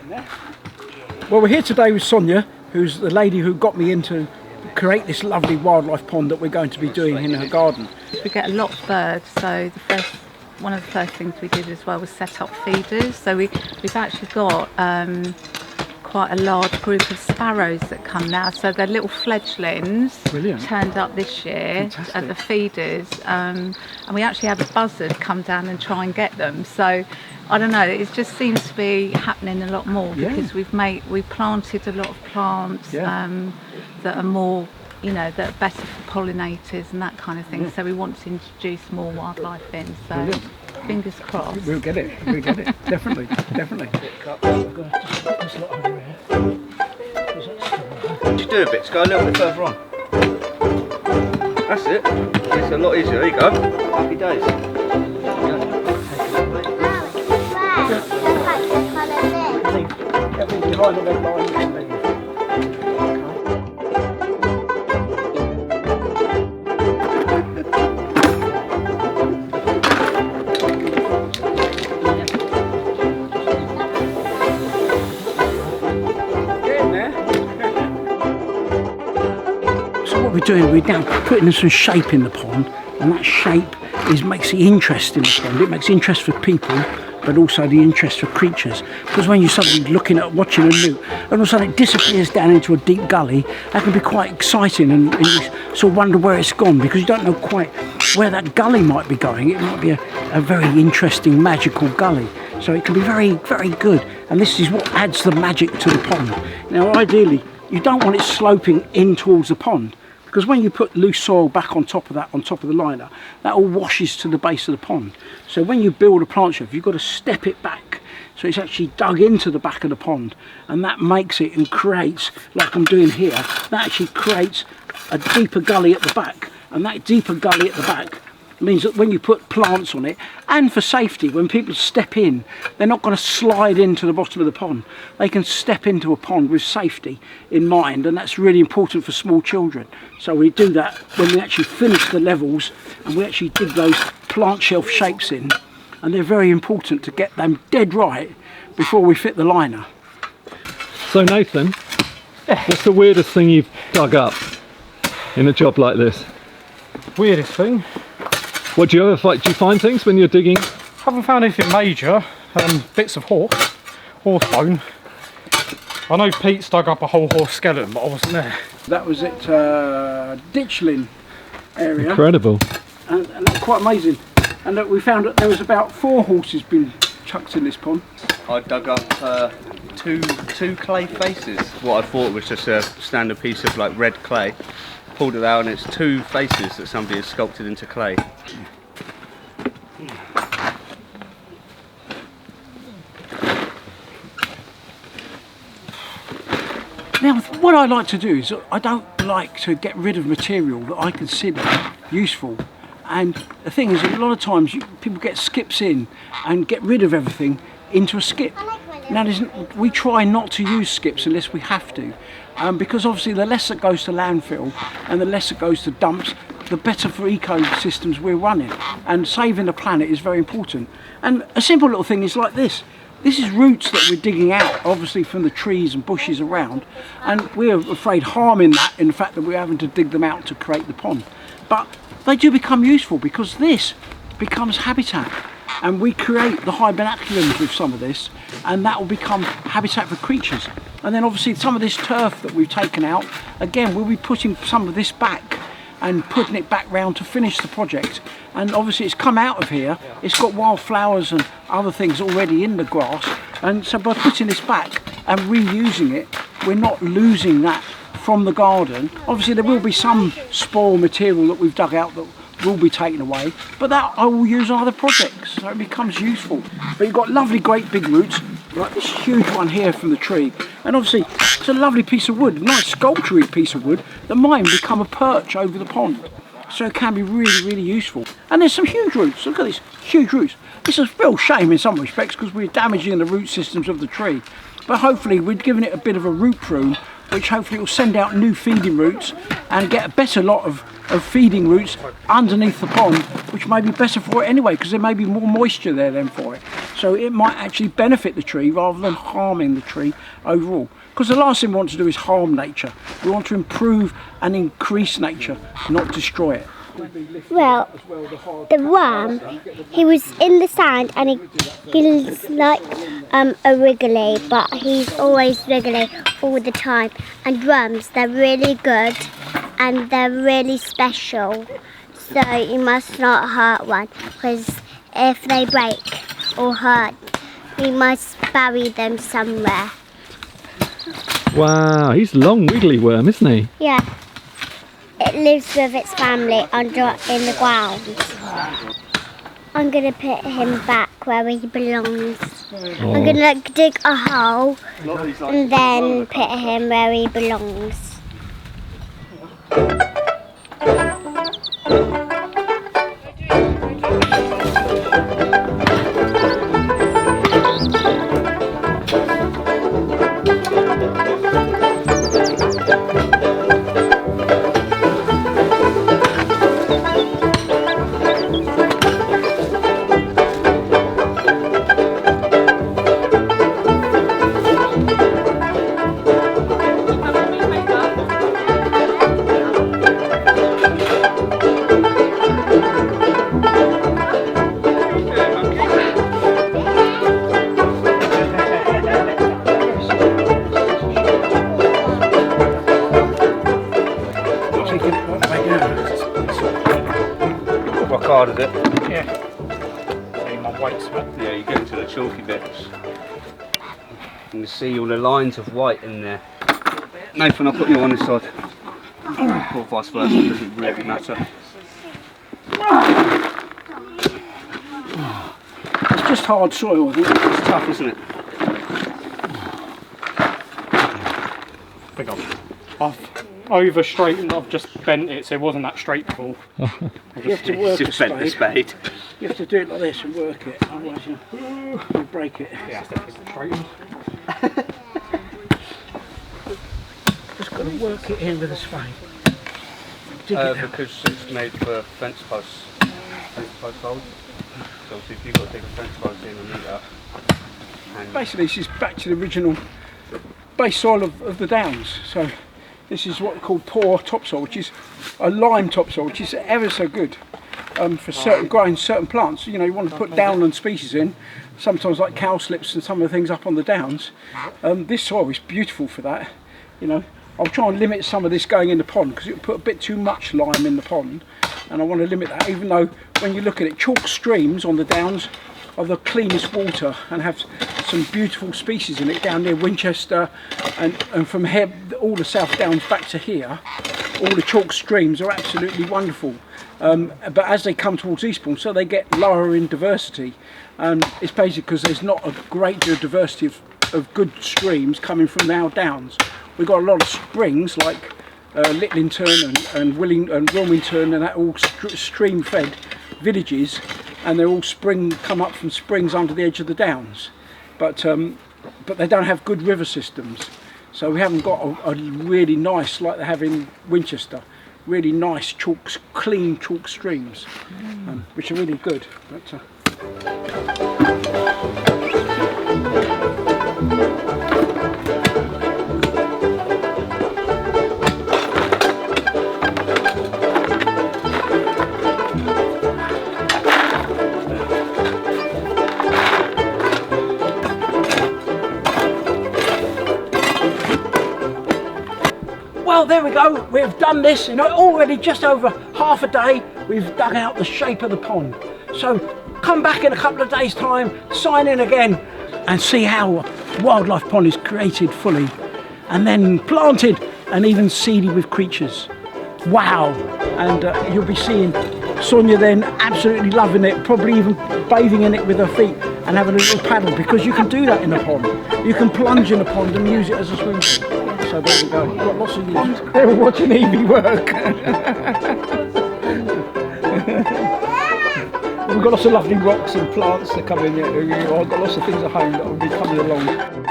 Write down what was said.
Well, we're here today with Sonia, who's the lady who got me into create this lovely wildlife pond that we're going to be doing in her garden. We get a lot of birds, so one of the first things we did as well was set up feeders. So we've actually got quite a large group of sparrows that come now. So they're little fledglings. Brilliant. Turned up this year. Fantastic. At the feeders, and we actually had a buzzard come down and try and get them. So I don't know, it just seems to be happening a lot more because we've planted a lot of plants that are more, that are better for pollinators and that kind of thing. So we want to introduce more wildlife in. So brilliant. Fingers crossed. We'll get it. Definitely. Just do a bit, just go a little bit further on. That's it. It's a lot easier. There you go. Happy days. Behind the red line, you can leave. So what we're doing, we're now putting some shape in the pond, and that shape makes the interest in the pond. It makes interest for people, but also the interest for creatures. Because when you're suddenly watching a newt, and all of a sudden it disappears down into a deep gully, that can be quite exciting, and you sort of wonder where it's gone, because you don't know quite where that gully might be going. It might be a very interesting, magical gully. So it can be very, very good. And this is what adds the magic to the pond. Now, ideally, you don't want it sloping in towards the pond, because when you put loose soil back on top of that, on top of the liner, that all washes to the base of the pond. So when you build a plant shelf, you've got to step it back, so it's actually dug into the back of the pond, and that makes it and creates, like I'm doing here, that actually creates a deeper gully at the back, and that deeper gully at the back means that when you put plants on it, and for safety, when people step in, they're not going to slide into the bottom of the pond. They can step into a pond with safety in mind, and that's really important for small children. So we do that when we actually finish the levels, and we actually dig those plant shelf shapes in, and they're very important to get them dead right before we fit the liner. So Nathan, what's the weirdest thing you've dug up in a job like this? Weirdest thing? What do you ever find? Do you find things when you're digging? Haven't found anything major. Bits of horse bone. I know Pete's dug up a whole horse skeleton, but I wasn't there. That was at Ditchling area. Incredible. And that's quite amazing. And we found that there was about 4 horses been chucked in this pond. I dug up two clay faces. What I thought was just a standard piece of like red clay. Pulled it out, and it's 2 faces that somebody has sculpted into clay. Now, what I like to do is I don't like to get rid of material that I consider useful. And the thing is, a lot of times people get skips in and get rid of everything into a skip. Now, we try not to use skips unless we have to, because obviously the less that goes to landfill and the less that goes to dumps, the better for ecosystems we're running. And saving the planet is very important. And a simple little thing is like this. This is roots that we're digging out, obviously from the trees and bushes around, and we're afraid harming that in the fact that we're having to dig them out to create the pond. But they do become useful, because this becomes habitat, and we create the hibernaculums with some of this, and that will become habitat for creatures. And then obviously some of this turf that we've taken out, again, we'll be putting some of this back and putting it back round to finish the project. And obviously it's come out of here, it's got wildflowers and other things already in the grass, and so by putting this back and reusing it, we're not losing that from the garden. Obviously there will be some spoil material that we've dug out that will be taken away, but that I will use on other projects, so it becomes useful. But you've got lovely great big roots, like this huge one here from the tree, and obviously it's a lovely piece of wood, a nice sculpture-y piece of wood that might become a perch over the pond, so it can be really, really useful. And there's some huge roots. Look at these huge roots. It's a real shame in some respects, because we're damaging the root systems of the tree, but hopefully we're giving it a bit of a root prune, which hopefully will send out new feeding roots and get a better lot of of feeding roots underneath the pond, which may be better for it anyway, because there may be more moisture there than for it. So it might actually benefit the tree rather than harming the tree overall. Because the last thing we want to do is harm nature. We want to improve and increase nature, not destroy it. Well, the worm, he was in the sand and he's like a wriggly, but he's always wriggly all the time. And worms, they're really good and they're really special. So you must not hurt one, because if they break or hurt, you must bury them somewhere. Wow, he's a long wiggly worm, isn't he? Yeah. It lives with its family in the ground. I'm going to put him back where he belongs. I'm going to dig a hole and then put him where he belongs. Rock hard, is it? Yeah. See my weight sweat. Yeah, you get to the chalky bits. And you see all the lines of white in there. Nathan, I'll put you on this side. Or vice versa, it doesn't really matter. It's just hard soil, I think. It's tough, isn't it? I think I've over straightened, I've just bent it so it wasn't that straight before. You have to work Just a bent the spade. spade. You have to do it like this and work it, otherwise you break it. Yeah, it's definitely straightened. Just got to work it in with a spade. Dig it out. Because it's made for fence posts. Fence post holes. So if you've got to take a fence post in and meet up. Basically, this is back to the original base soil of the downs. So this is what we call poor topsoil, which is a lime topsoil, which is ever so good for certain growing certain plants. You know, you want to put downland species in, sometimes like cowslips and some of the things up on the downs. This soil is beautiful for that. You know, I'll try and limit some of this going in the pond because it'll put a bit too much lime in the pond, and I want to limit that. Even though when you look at it, chalk streams on the downs are the cleanest water and have some beautiful species in it down near Winchester, and from here all the South Downs back to here, all the chalk streams are absolutely wonderful. But as they come towards Eastbourne, so they get lower in diversity. It's basically because there's not a great deal of diversity of good streams coming from our downs. We've got a lot of springs like Litlington and Wilmington, and that all stream fed villages, and they're all come up from springs under the edge of the downs, but they don't have good river systems, so we haven't got a really nice, like they have in Winchester, really nice clean chalk streams, which are really good. Well, there we go, we've done this in already just over half a day. We've dug out the shape of the pond. So come back in a couple of days' time, sign in again and see how a wildlife pond is created fully and then planted and even seeded with creatures. Wow! And you'll be seeing Sonia then absolutely loving it, probably even bathing in it with her feet and having a little paddle, because you can do that in a pond. You can plunge in a pond and use it as a swim pool. So there we go. We've got lots of use. They were watching Evie work. We've got lots of lovely rocks and plants that come in here. I've got lots of things at home that will be coming along.